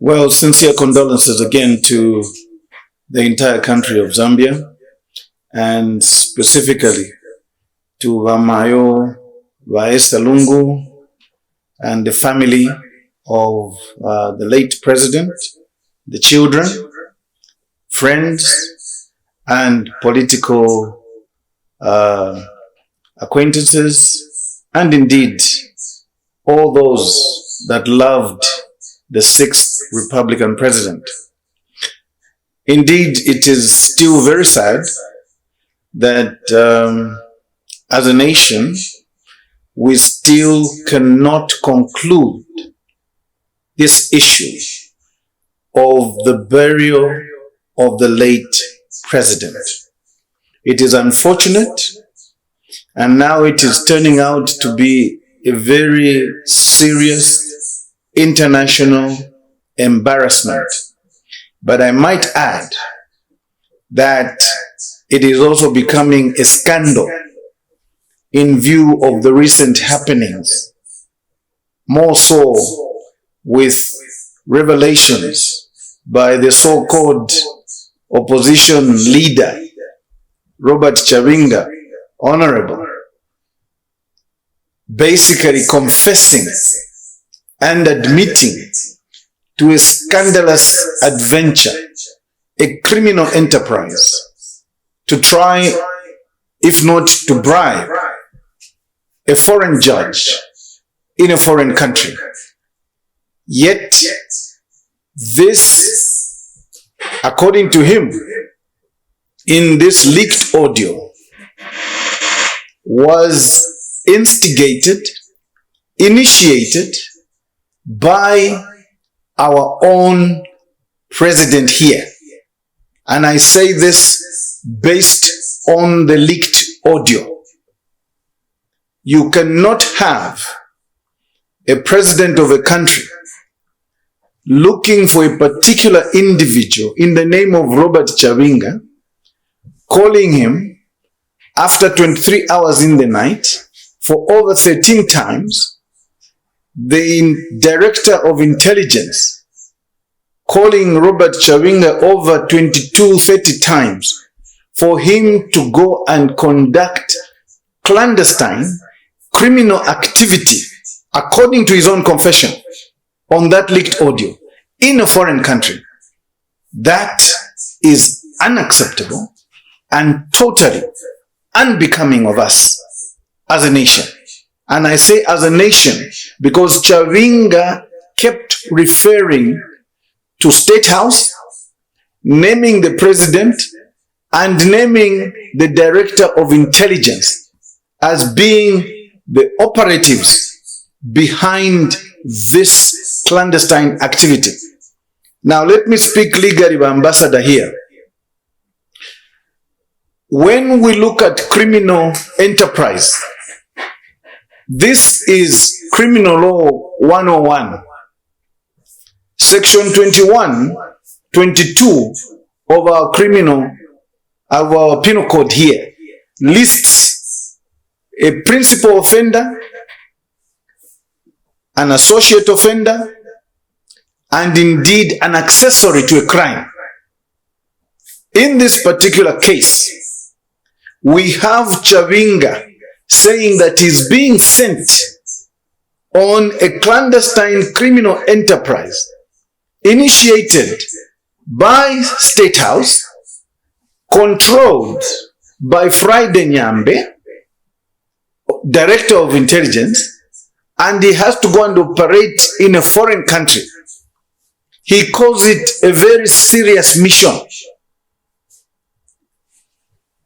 Well, sincere condolences again to the entire country of Zambia, and specifically to Vamayo Vaesta Lungu and the family of the late president, the children, friends, and political acquaintances, and indeed all those that loved the sixth Republican president. Indeed, it is still very sad that as a nation, we still cannot conclude this issue of the burial of the late president. It is unfortunate, and now it is turning out to be a very serious international embarrassment. But I might add that it is also becoming a scandal in view of the recent happenings, more so with revelations by the so-called opposition leader, Robert Chabinga, Honorable, basically confessing and admitting to a scandalous adventure, a criminal enterprise, to try, if not to bribe, a foreign judge in a foreign country. Yet, this, according to him, in this leaked audio, was instigated, initiated by our own president here. And I say this based on the leaked audio. You cannot have a president of a country looking for a particular individual in the name of Robert Chabinga, calling him after 23 hours in the night for over 13 times, the director of intelligence calling Robert Chabinga over 30 times for him to go and conduct clandestine criminal activity, according to his own confession, on that leaked audio in a foreign country. That is unacceptable and totally unbecoming of us as a nation. And I say as a nation because Chabinga kept referring to State House, naming the president and naming the director of intelligence as being the operatives behind this clandestine activity. Now let me speak legally by ambassador here. When we look at criminal enterprise, this is Criminal Law 101. Section 21, 22 of our penal code here lists a principal offender, an associate offender, and indeed an accessory to a crime. In this particular case, we have Chabinga saying that he's being sent on a clandestine criminal enterprise initiated by State House, controlled by Friday Nyambe, Director of Intelligence, and he has to go and operate in a foreign country. He calls it a very serious mission.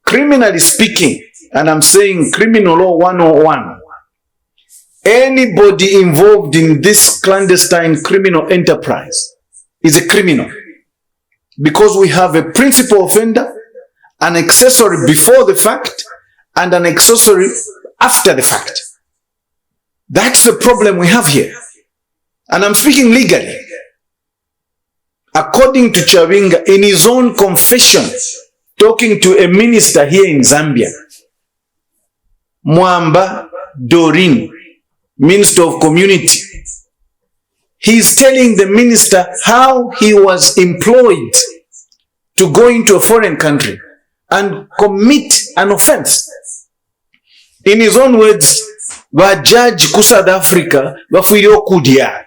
Criminally speaking, and I'm saying Criminal Law 101, anybody involved in this clandestine criminal enterprise is a criminal, because we have a principal offender, an accessory before the fact, and an accessory after the fact. That's the problem we have here. And I'm speaking legally. According to Chabinga, in his own confession, talking to a minister here in Zambia, Mwamba Doreen, Minister of Community, He's telling the minister how he was employed to go into a foreign country and commit an offense. In his own words, ba judge ku South Africa bafuire okudya.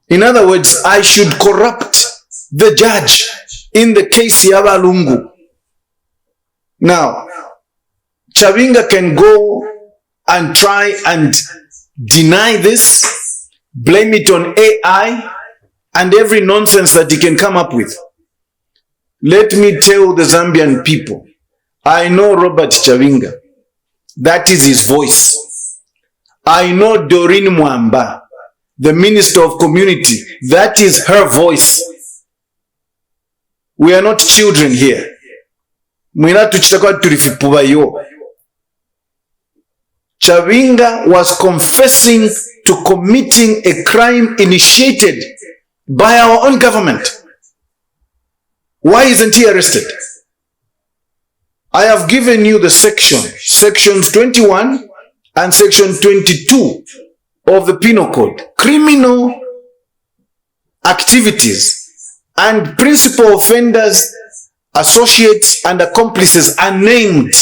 In other words, I should corrupt the judge in the case Yaba Lungu. Now, Chabinga can go and try and deny this, blame it on AI, and every nonsense that he can come up with. Let me tell the Zambian people, I know Robert Chabinga. That is his voice. I know Doreen Mwamba, the Minister of Community. That is her voice. We are not children here. Chabinga was confessing to committing a crime initiated by our own government. Why isn't he arrested? I have given you the sections 21 and section 22 of the Penal Code. Criminal activities and principal offenders, associates and accomplices are named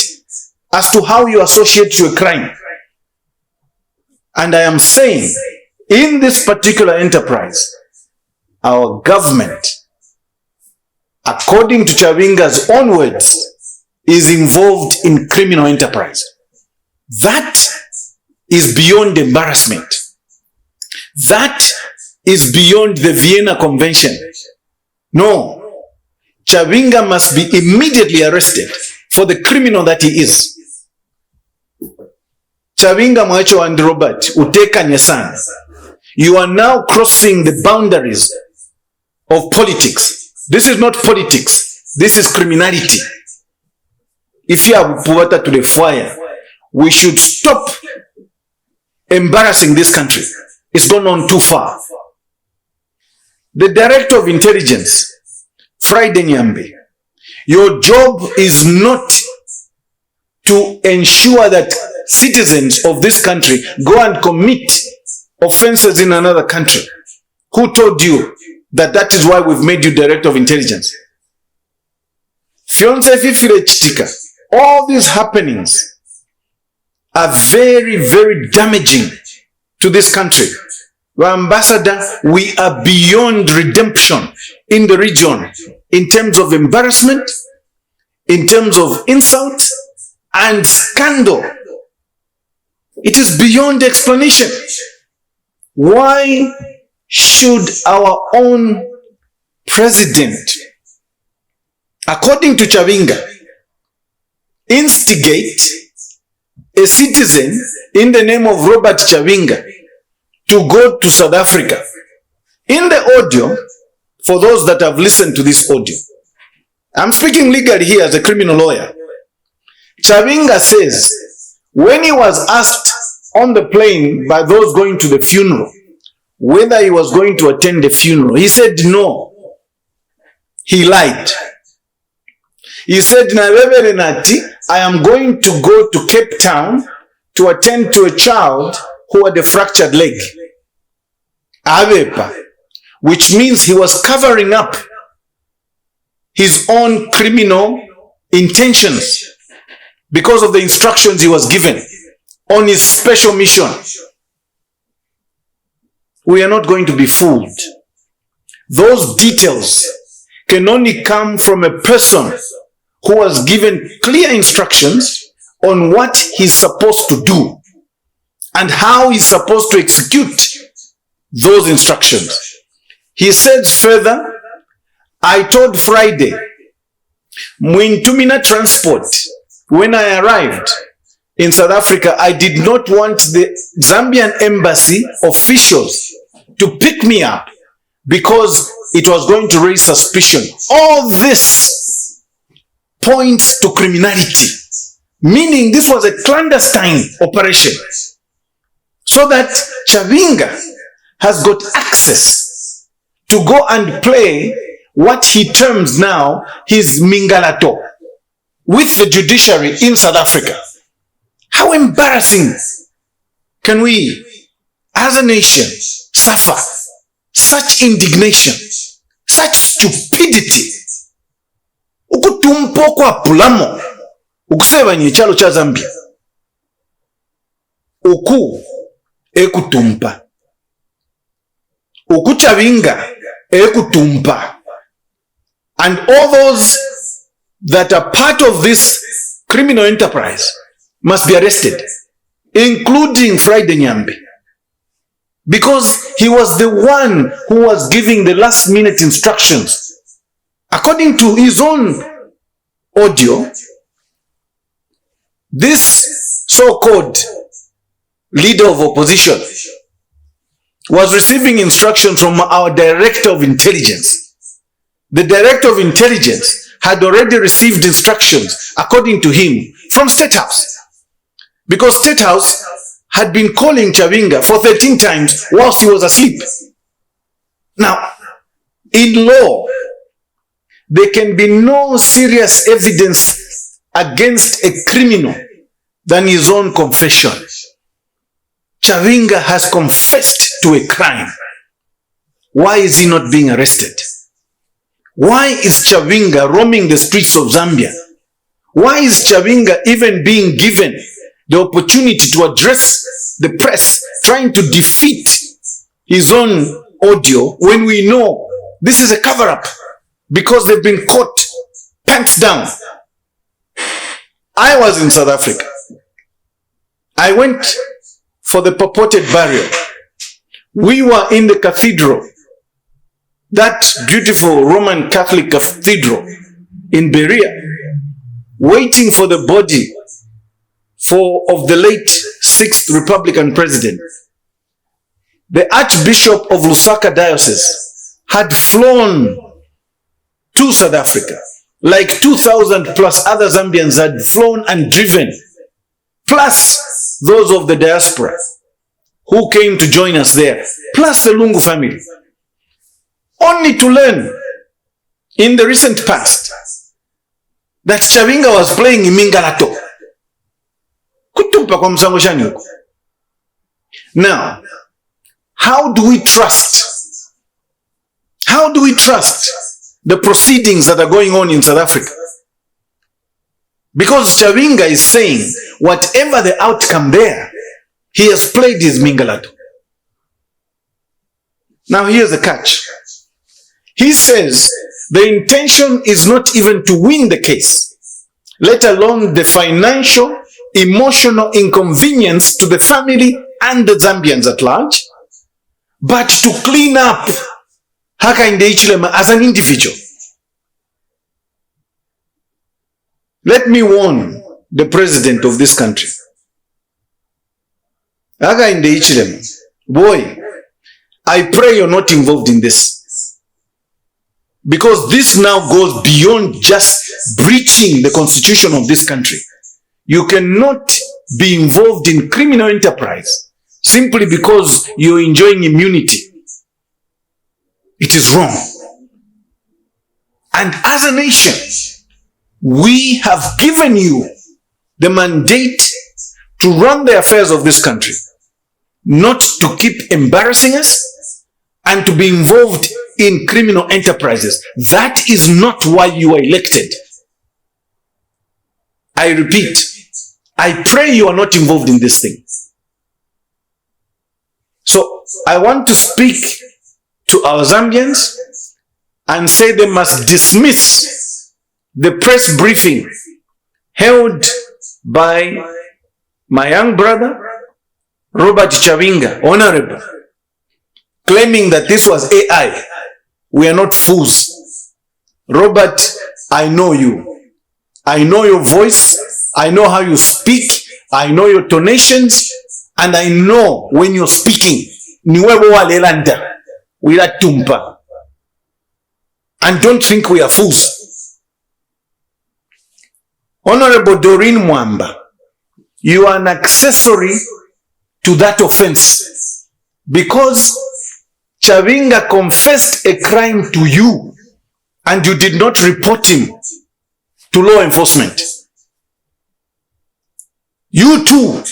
as to how you associate to a crime. And I am saying, in this particular enterprise, our government, according to Chabinga's own words, is involved in criminal enterprise. That is beyond embarrassment. That is beyond the Vienna Convention. No. Chabinga must be immediately arrested for the criminal that he is. Chabinga Mwacho and Robert Uteka Nyasan, you are now crossing the boundaries of politics. This is not politics. This is criminality. If you are Puwata to the fire, we should stop embarrassing this country. It's gone on too far. The Director of Intelligence, Friday Nyambe, your job is not to ensure that citizens of this country go and commit offenses in another country. Who told you that that is why we've made you Director of Intelligence? All these happenings are very, very damaging to this country. Ambassador, we are beyond redemption in the region in terms of embarrassment, in terms of insult and scandal. It is beyond explanation. Why should our own president, according to Chabinga, instigate a citizen in the name of Robert Chabinga to go to South Africa? In the audio, for those that have listened to this audio, I'm speaking legally here as a criminal lawyer. Chabinga says, when he was asked on the plane by those going to the funeral, whether he was going to attend the funeral, he said no. He lied. He said, I am going to go to Cape Town to attend to a child who had a fractured leg. Which means he was covering up his own criminal intentions because of the instructions he was given on his special mission. We are not going to be fooled. Those details can only come from a person who was given clear instructions on what he's supposed to do and how he's supposed to execute those instructions. He says further, I told Friday, Mwintumina Transport, when I arrived in South Africa, I did not want the Zambian embassy officials to pick me up because it was going to raise suspicion. All this points to criminality, meaning this was a clandestine operation, so that Chabinga has got access to go and play what he terms now his mingalato with the judiciary in South Africa. How embarrassing can we, as a nation, suffer such indignation, such stupidity. Ukutumpo kwa pulamo, ukuseba nye chalo cha Zambia. Uku ekutumpa. Uku Chabinga ekutumpa. And all those that are part of this criminal enterprise must be arrested, including Friday Nyambe. Because he was the one who was giving the last minute instructions. According to his own audio, this so-called leader of opposition was receiving instructions from our director of intelligence. The director of intelligence had already received instructions, according to him, from State House. Because State House had been calling Chabinga for 13 times whilst he was asleep. Now, in law, there can be no serious evidence against a criminal than his own confession. Chabinga has confessed to a crime. Why is he not being arrested? Why is Chabinga roaming the streets of Zambia? Why is Chabinga even being given the opportunity to address the press, trying to defeat his own audio when we know this is a cover-up because they've been caught pants down? I was in South Africa. I went for the purported burial. We were in the cathedral, that beautiful Roman Catholic cathedral in Berea, waiting for the body of the late 6th Republican president. The Archbishop of Lusaka Diocese had flown to South Africa. Like 2,000 plus other Zambians had flown and driven, plus those of the diaspora who came to join us there, plus the Lungu family. Only to learn in the recent past that Chabinga was playing in Mingalato. Now, how do we trust? How do we trust the proceedings that are going on in South Africa? Because Chabinga is saying, whatever the outcome there, he has played his Mingalato. Now here's the catch. He says the intention is not even to win the case, let alone the financial, emotional inconvenience to the family and the Zambians at large, but to clean up Hakainde Hichilema as an individual. Let me warn the president of this country. Hakainde Hichilema, boy, I pray you're not involved in this. Because this now goes beyond just breaching the constitution of this country. You cannot be involved in criminal enterprise simply because you're enjoying immunity. It is wrong. And as a nation, we have given you the mandate to run the affairs of this country, not to keep embarrassing us and to be involved in criminal enterprises. That is not why you are elected. I repeat, I pray you are not involved in this thing. So I want to speak to our Zambians and say they must dismiss the press briefing held by my young brother, Robert Chabinga, Honorable, claiming that this was AI. We are not fools. Robert, I know you. I know your voice. I know how you speak. I know your tonations. And I know when you're speaking. And don't think we are fools. Honorable Doreen Mwamba, you are an accessory to that offense. Because Chabinga confessed a crime to you and you did not report him to law enforcement. You too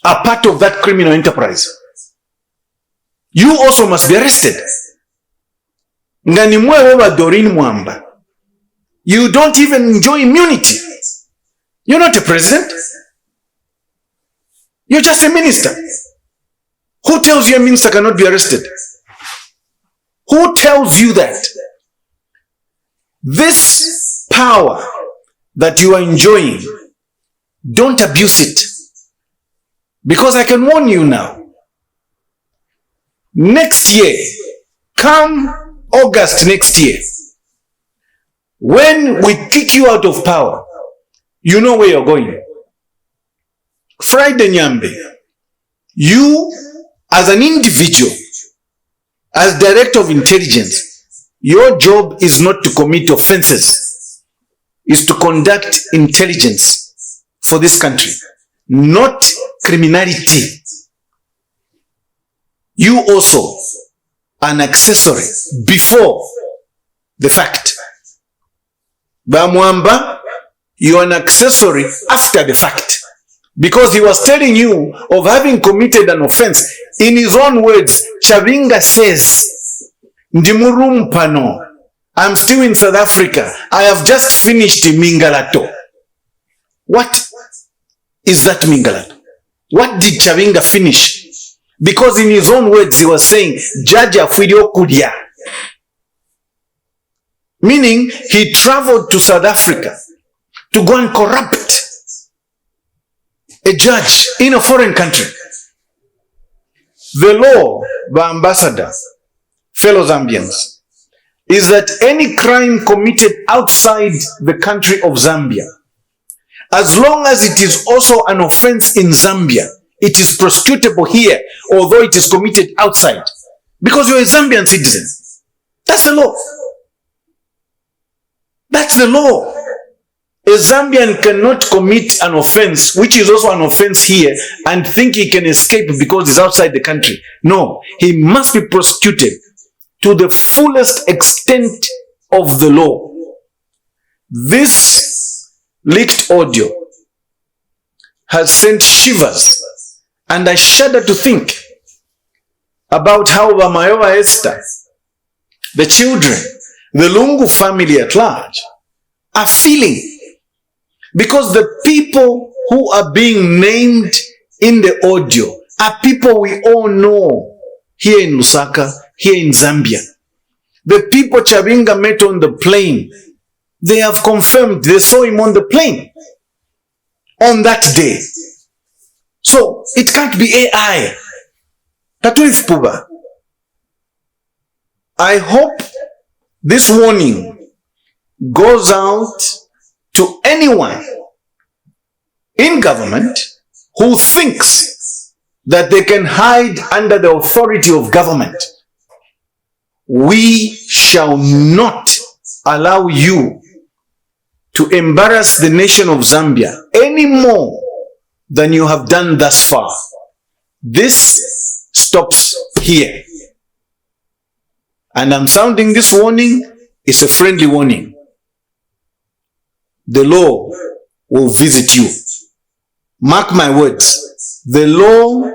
are part of that criminal enterprise. you also must be arrested. Ngani mwewe Doreen Mwamba. You don't even enjoy immunity. You're not a president. You're just a minister. Who tells you a minister cannot be arrested? Who tells you that? This power that you are enjoying, don't abuse it. Because I can warn you now. Next year, come August next year, when we kick you out of power, you know where you're going. Friday Nyambe, you as an individual, as director of intelligence, your job is not to commit offenses, is to conduct intelligence for this country, not criminality. You also an accessory before the fact. Mwamba, you're an accessory after the fact. Because he was telling you of having committed an offense. In his own words, Chabinga says, Ndimurumpano, I'm still in South Africa. I have just finished Mingalato. What is that Mingalato? What did Chabinga finish? Because in his own words, he was saying, Jaja Fuidio Kudia. Meaning, he traveled to South Africa to go and corrupt a judge in a foreign country. The law, the ambassador, fellow Zambians, is that any crime committed outside the country of Zambia, as long as it is also an offense in Zambia, it is prosecutable here, although it is committed outside. Because you're a Zambian citizen. That's the law. That's the law. A Zambian cannot commit an offense, which is also an offense here, and think he can escape because he's outside the country. No, he must be prosecuted to the fullest extent of the law. This leaked audio has sent shivers, and I shudder to think about how Bamayowa Esther, the children, the Lungu family at large, are feeling. Because the people who are being named in the audio are people we all know here in Lusaka, here in Zambia. The people Chabinga met on the plane, they have confirmed they saw him on the plane on that day. So it can't be AI. That is Puba. I hope this warning goes out to anyone in government who thinks that they can hide under the authority of government. We shall not allow you to embarrass the nation of Zambia any more than you have done thus far. This stops here. And I'm sounding this warning. It's a friendly warning. The law will visit you. Mark my words. The law